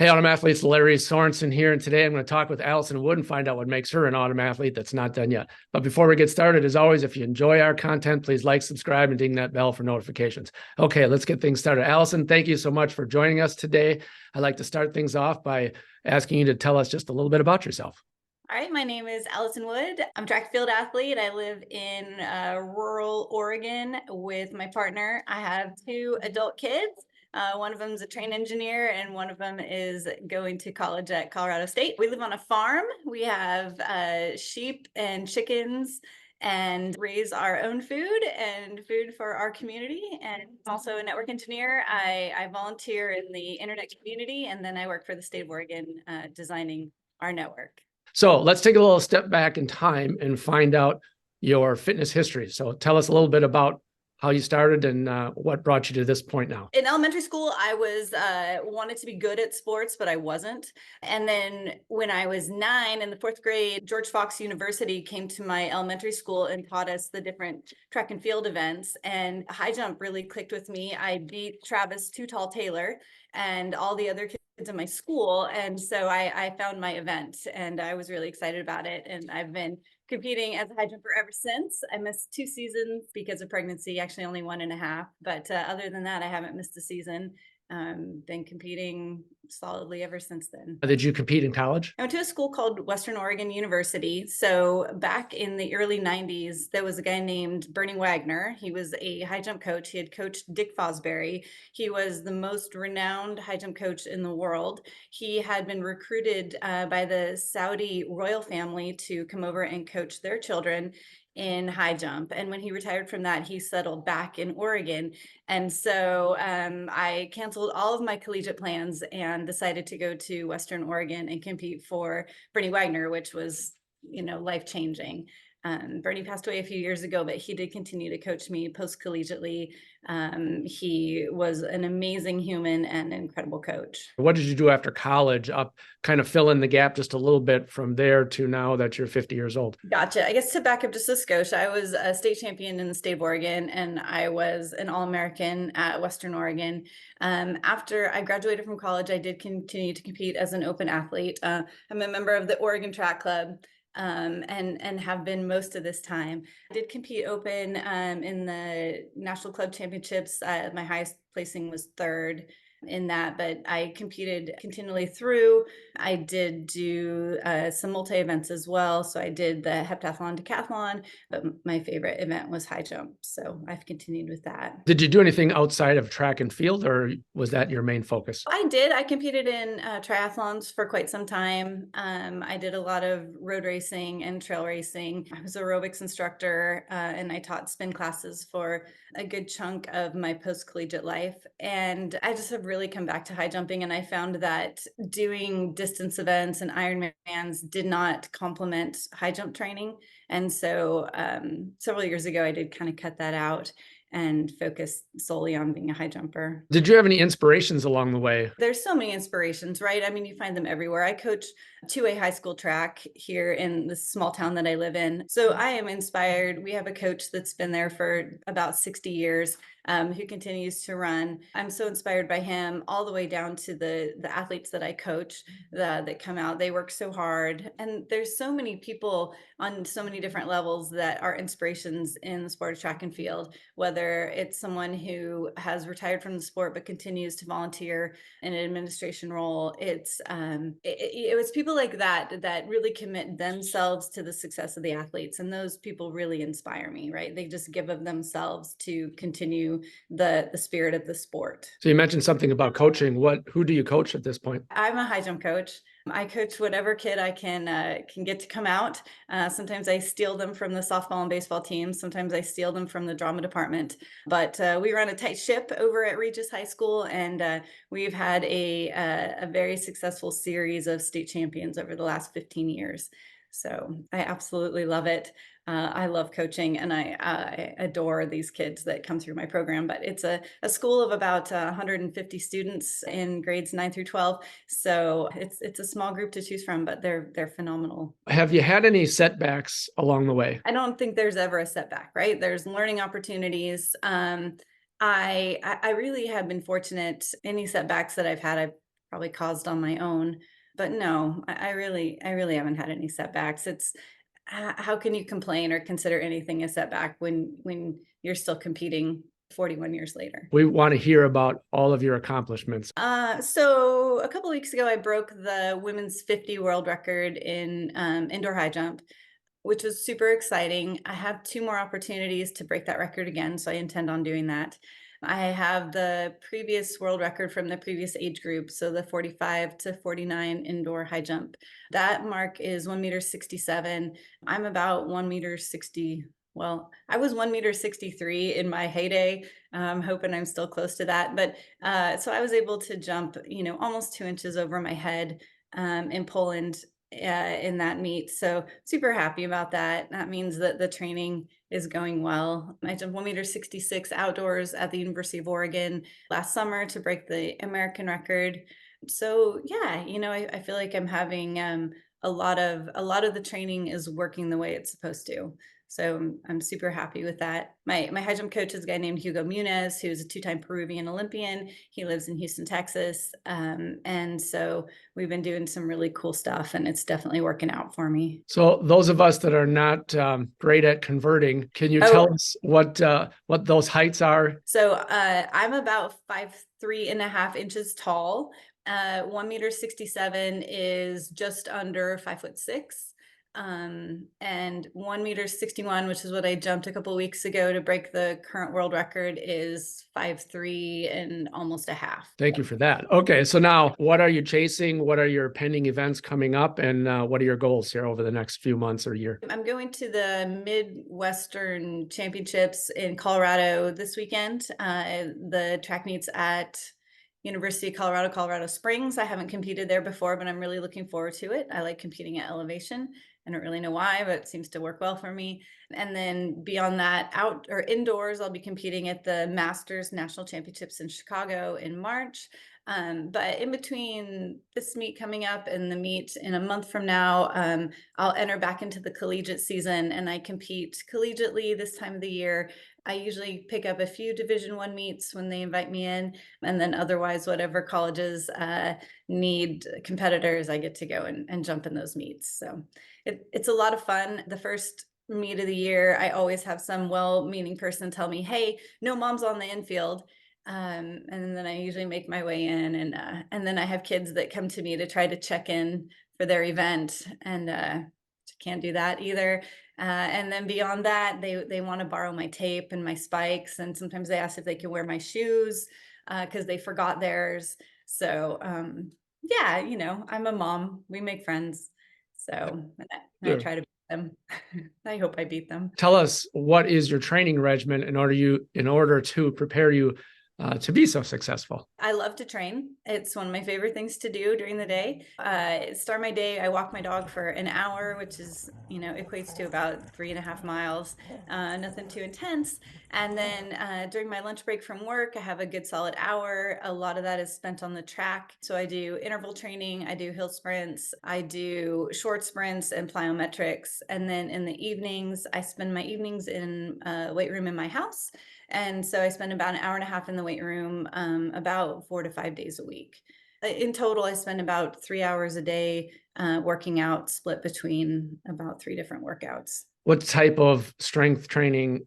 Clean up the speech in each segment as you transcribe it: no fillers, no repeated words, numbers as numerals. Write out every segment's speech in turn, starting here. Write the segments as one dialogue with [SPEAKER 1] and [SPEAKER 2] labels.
[SPEAKER 1] Hey, Autumn Athletes, Larry Sorensen here, and today I'm going to talk with Alison Wood and find out what makes her an Autumn Athlete that's not done yet. But before we get started, as always, if you enjoy our content, please like, subscribe, and ding that bell for notifications. Okay, let's get things started. Alison, thank you so much for joining us today. I'd like to start things off by asking you to tell us just a little bit about yourself.
[SPEAKER 2] All right, my name is Alison Wood. I'm a track and field athlete. I live in rural Oregon with my partner. I have two adult kids. One of them is a train engineer, and one of them is going to college at Colorado State. We live on a farm. We have sheep and chickens and raise our own food and food for our community. And also a network engineer. I volunteer in the internet community, and then I work for the state of Oregon designing our network.
[SPEAKER 1] So let's take a little step back in time and find out your fitness history. So tell us a little bit about how you started and what brought you to this point now.
[SPEAKER 2] In elementary school, I was wanted to be good at sports, but I wasn't. And then when I was 9 in the 4th grade, George Fox University came to my elementary school and taught us the different track and field events. And high jump really clicked with me. I beat Travis Too Tall Taylor and all the other kids in my school. And so I found my event and I was really excited about it. And I've been competing as a high jumper ever since. I missed 2 seasons because of pregnancy, actually only 1.5. But other than that, I haven't missed a season. Been competing solidly ever since then.
[SPEAKER 1] Did you compete in college?
[SPEAKER 2] I went to a school called Western Oregon University. So back in the early 90s, there was a guy named Bernie Wagner. He was a high jump coach. He had coached Dick Fosbury. He was the most renowned high jump coach in the world. He had been recruited by the Saudi royal family to come over and coach their children in high jump. And when he retired from that, he settled back in Oregon. And so I canceled all of my collegiate plans and decided to go to Western Oregon and compete for Bernie Wagner, which was, life-changing. Bernie passed away a few years ago, but he did continue to coach me post-collegiately. He was an amazing human and an incredible coach.
[SPEAKER 1] What did you do after college? Up, kind of fill in the gap just a little bit from there to now that you're 50 years old.
[SPEAKER 2] Gotcha. I guess to back up just a skosh, I was a state champion in the state of Oregon, and I was an All-American at Western Oregon. After I graduated from college, I did continue to compete as an open athlete. I'm a member of the Oregon Track Club. And have been most of this time. I did compete open in the National Club Championships. My highest placing was 3rd in that, but I competed continually through. I did do some multi-events as well. So I did the heptathlon, decathlon, but my favorite event was high jump. So I've continued with that.
[SPEAKER 1] Did you do anything outside of track and field, or was that your main focus?
[SPEAKER 2] I did. I competed in triathlons for quite some time. I did a lot of road racing and trail racing. I was an aerobics instructor and I taught spin classes for a good chunk of my post-collegiate life. And I just have really come back to high jumping. And I found that doing distance events and Ironmans did not complement high jump training. And so several years ago, I did kind of cut that out and focus solely on being a high jumper.
[SPEAKER 1] Did you have any inspirations along the way?
[SPEAKER 2] There's so many inspirations, right? I mean, you find them everywhere. I coach 2A high school track here in the small town that I live in. So I am inspired. We have a coach that's been there for about 60 years. Who continues to run. I'm so inspired by him, all the way down to the athletes that I coach that come out. They work so hard. And there's so many people on so many different levels that are inspirations in the sport of track and field, whether it's someone who has retired from the sport but continues to volunteer in an administration role. It's people like that that really commit themselves to the success of the athletes. And those people really inspire me, right? They just give of themselves to continue the spirit of the sport.
[SPEAKER 1] So you mentioned something about coaching. Who do you coach at this point?
[SPEAKER 2] I'm a high jump coach. I coach whatever kid I can get to come out. Sometimes I steal them from the softball and baseball teams. Sometimes I steal them from the drama department. But we run a tight ship over at Regis High School, and we've had a very successful series of state champions over the last 15 years. So I absolutely love it. I love coaching, and I adore these kids that come through my program. But it's a school of about 150 students in grades 9 through 12. So it's a small group to choose from, but they're phenomenal.
[SPEAKER 1] Have you had any setbacks along the way?
[SPEAKER 2] I don't think there's ever a setback, right? There's learning opportunities. I really have been fortunate. Any setbacks that I've had, I've probably caused on my own. But no, I really haven't had any setbacks. How can you complain or consider anything a setback when you're still competing 41 years later?
[SPEAKER 1] We want to hear about all of your accomplishments.
[SPEAKER 2] So a couple weeks ago, I broke the women's 50 world record in indoor high jump, which was super exciting. I have two more opportunities to break that record again, so I intend on doing that. I have the previous world record from the previous age group, so the 45 to 49 indoor high jump. That mark is 1 meter 67. I'm about 1 meter 60. Well, I was 1 meter 63 in my heyday. I'm hoping I'm still close to that. But so I was able to jump, almost 2 inches over my head in Poland in that meet. So super happy about that. That means that the training is going well. I jumped 1 meter 66 outdoors at the University of Oregon last summer to break the American record. So yeah, I feel like I'm having a lot of the training is working the way it's supposed to. So I'm super happy with that. My high jump coach is a guy named Hugo Munez, who's a two-time Peruvian Olympian. He lives in Houston, Texas. And so we've been doing some really cool stuff, and it's definitely working out for me.
[SPEAKER 1] So those of us that are not great at converting, can you
[SPEAKER 2] Oh,
[SPEAKER 1] tell us what those heights are?
[SPEAKER 2] so I'm about 5'3.5 inches tall. 1 meter 67 is just under 5'6". And 1 meter 61, which is what I jumped a couple of weeks ago to break the current world record, is 5'3" and almost a half.
[SPEAKER 1] Thank you for that. Okay, so now what are you chasing? What are your pending events coming up? And what are your goals here over the next few months or year?
[SPEAKER 2] I'm going to the Midwestern Championships in Colorado this weekend. The track meets at University of Colorado, Colorado Springs. I haven't competed there before, but I'm really looking forward to it. I like competing at elevation. I don't really know why, but it seems to work well for me. And then beyond that, out or indoors, I'll be competing at the Masters National Championships in Chicago in March. But in between this meet coming up and the meet in a month from now, I'll enter back into the collegiate season, and I compete collegiately this time of the year. I usually pick up a few Division I meets when they invite me in, and then otherwise, whatever colleges need competitors, I get to go and jump in those meets. So it's a lot of fun. The first meet of the year, I always have some well-meaning person tell me, "Hey, no mom's on the infield." And then I usually make my way in, and then I have kids that come to me to try to check in for their event, and can't do that either. And then beyond that, they want to borrow my tape and my spikes, and sometimes they ask if they can wear my shoes because they forgot theirs. So yeah, I'm a mom. We make friends, so and I
[SPEAKER 1] Sure.
[SPEAKER 2] try to beat them. I hope I beat them.
[SPEAKER 1] Tell us, what is your training regimen in order to prepare you to be so successful?
[SPEAKER 2] I love to train. It's one of my favorite things to do during the day. Start my day, I walk my dog for an hour, which is, equates to about 3.5 miles. Nothing too intense. And then during my lunch break from work, I have a good solid hour. A lot of that is spent on the track. So I do interval training, I do hill sprints, I do short sprints and plyometrics. And then in the evenings, I spend my evenings in a weight room in my house. And so I spend about an hour and a half in the weight room, about 4 to 5 days a week. In total, I spend about 3 hours a day working out, split between about three different workouts.
[SPEAKER 1] What type of strength training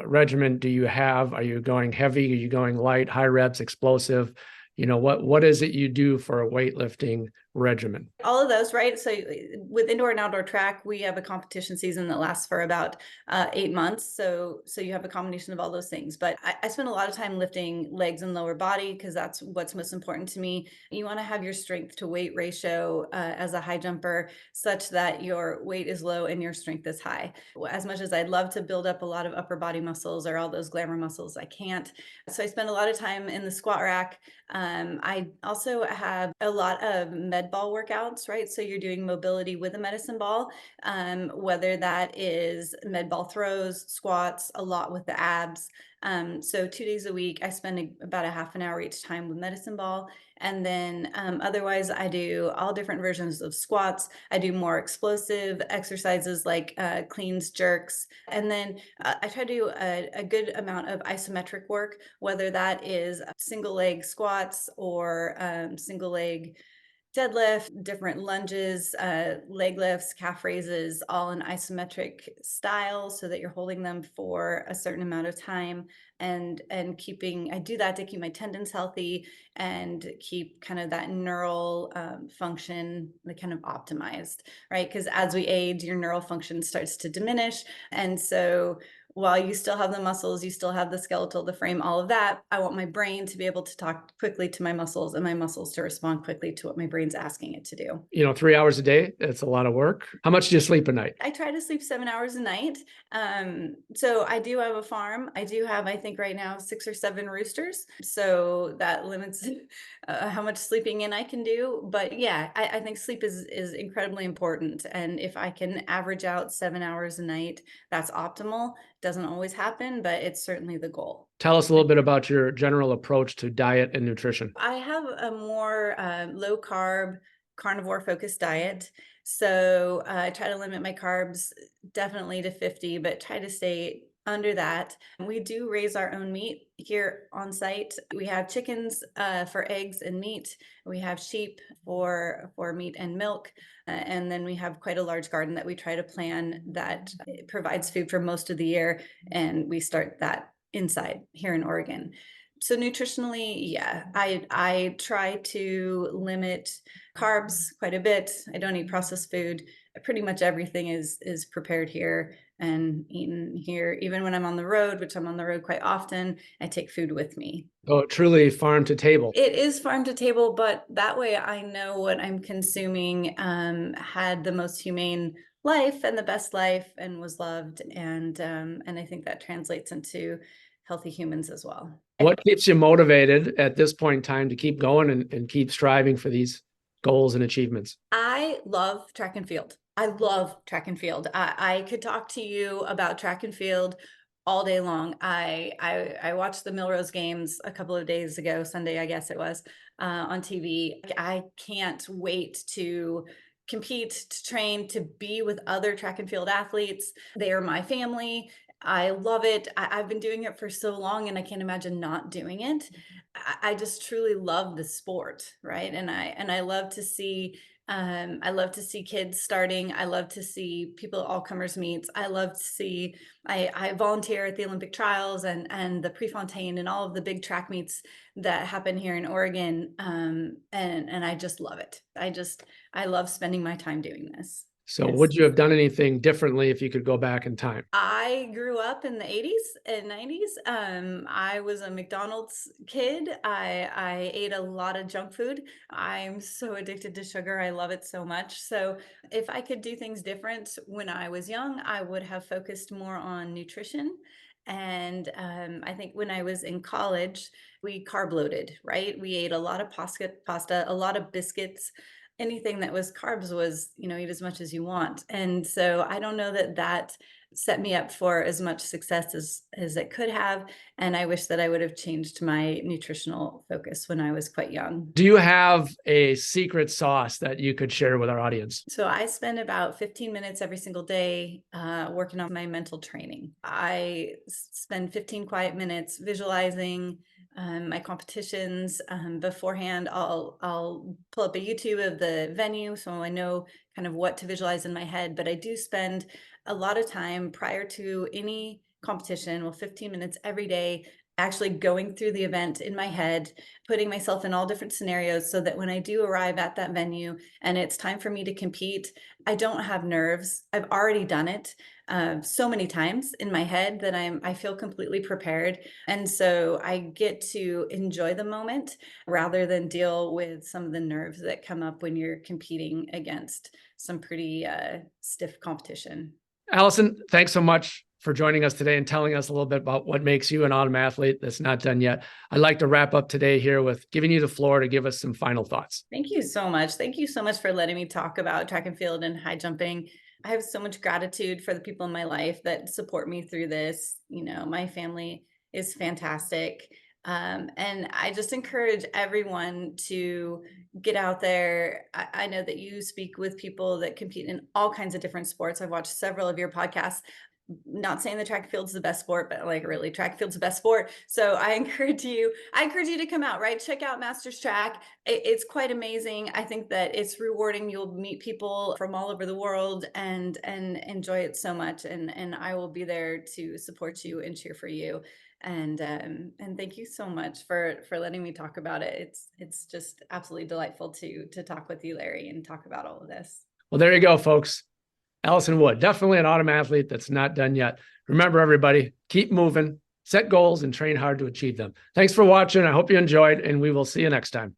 [SPEAKER 1] regimen do you have? Are you going heavy? Are you going light, high reps, explosive? What is it you do for a weightlifting regimen?
[SPEAKER 2] All of those, right? So with indoor and outdoor track, we have a competition season that lasts for about 8 months. So you have a combination of all those things. But I spend a lot of time lifting legs and lower body because that's what's most important to me. You want to have your strength to weight ratio as a high jumper such that your weight is low and your strength is high. As much as I'd love to build up a lot of upper body muscles or all those glamour muscles, I can't. So I spend a lot of time in the squat rack. I also have a lot of med med ball workouts, right? So you're doing mobility with a medicine ball, whether that is med ball throws, squats, a lot with the abs. So 2 days a week, I spend about a half an hour each time with medicine ball. And then otherwise, I do all different versions of squats. I do more explosive exercises like cleans, jerks. And then I try to do a good amount of isometric work, whether that is single leg squats or single leg deadlift, different lunges, leg lifts, calf raises, all in isometric style so that you're holding them for a certain amount of time and keeping, I do that to keep my tendons healthy and keep kind of that neural function like kind of optimized, right? Because as we age, your neural function starts to diminish. And so while you still have the muscles, you still have the skeletal, the frame, all of that, I want my brain to be able to talk quickly to my muscles and my muscles to respond quickly to what my brain's asking it to do.
[SPEAKER 1] 3 hours a day, that's a lot of work. How much do you sleep a night?
[SPEAKER 2] I try to sleep 7 hours a night. So I do have a farm. I do have, I think right now, 6 or 7 roosters. So that limits how much sleeping in I can do. But yeah, I think sleep is incredibly important. And if I can average out 7 hours a night, that's optimal. Doesn't always happen, but it's certainly the goal.
[SPEAKER 1] Tell us a little bit about your general approach to diet and nutrition.
[SPEAKER 2] I have a more low carb, carnivore focused diet. So I try to limit my carbs definitely to 50, but try to stay under that. We do raise our own meat here on site. We have chickens for eggs and meat. We have sheep for meat and milk. And then we have quite a large garden that we try to plan that provides food for most of the year. And we start that inside here in Oregon. So nutritionally, yeah, I try to limit carbs quite a bit. I don't eat processed food. Pretty much everything is prepared here and eaten here. Even when I'm on the road, which I'm on the road quite often, I take food with me.
[SPEAKER 1] Oh, truly farm to table.
[SPEAKER 2] It is farm to table, but that way I know what I'm consuming had the most humane life and the best life and was loved. And I think that translates into healthy humans as well.
[SPEAKER 1] What keeps you motivated at this point in time to keep going and keep striving for these goals and achievements?
[SPEAKER 2] I love track and field. I love track and field. I could talk to you about track and field all day long. I watched the Milrose games a couple of days ago, Sunday, I guess it was, on TV. I can't wait to compete, to train, to be with other track and field athletes. They are my family. I love it. I've been doing it for so long and I can't imagine not doing it. I just truly love the sport, right? And I love to see kids starting. I love to see people at all comers meets. I love to see I volunteer at the Olympic trials and the Prefontaine and all of the big track meets that happen here in Oregon. And I just love it. I love spending my time doing this.
[SPEAKER 1] So
[SPEAKER 2] Yes.
[SPEAKER 1] would you have done anything differently if you could go back in time?
[SPEAKER 2] I grew up in the 80s and 90s. I was a McDonald's kid. I ate a lot of junk food. I'm so addicted to sugar. I love it so much. So if I could do things different when I was young, I would have focused more on nutrition. And I think when I was in college, we carb loaded, right? We ate a lot of pasta, a lot of biscuits. Anything that was carbs was, eat as much as you want. And so I don't know that set me up for as much success as it could have. And I wish that I would have changed my nutritional focus when I was quite young.
[SPEAKER 1] Do you have a secret sauce that you could share with our audience?
[SPEAKER 2] So I spend about 15 minutes every single day working on my mental training. I spend 15 quiet minutes visualizing my competitions. Beforehand, I'll pull up a YouTube of the venue so I know kind of what to visualize in my head. But I do spend a lot of time prior to any competition, 15 minutes every day, actually going through the event in my head, putting myself in all different scenarios so that when I do arrive at that venue and it's time for me to compete, I don't have nerves. I've already done it so many times in my head that I feel completely prepared. And so I get to enjoy the moment rather than deal with some of the nerves that come up when you're competing against some pretty stiff competition.
[SPEAKER 1] Alison, thanks so much for joining us today and telling us a little bit about what makes you an automathlete that's not done yet. I'd like to wrap up today here with giving you the floor to give us some final thoughts.
[SPEAKER 2] Thank you so much. Thank you so much for letting me talk about track and field and high jumping. I have so much gratitude for the people in my life that support me through this. You know, my family is fantastic. And I just encourage everyone to get out there. I know that you speak with people that compete in all kinds of different sports. I've watched several of your podcasts. Not saying the track field's the best sport, but like really track field's the best sport. So I encourage you to come out, right? Check out Masters Track. It's quite amazing. I think that it's rewarding. You'll meet people from all over the world and enjoy it so much. And I will be there to support you and cheer for you. And thank you so much for letting me talk about it. It's just absolutely delightful to talk with you, Larry, and talk about all of this.
[SPEAKER 1] Well, there you go, folks. Alison Wood, definitely an automathlete that's not done yet. Remember, everybody, keep moving, set goals, and train hard to achieve them. Thanks for watching. I hope you enjoyed, and we will see you next time.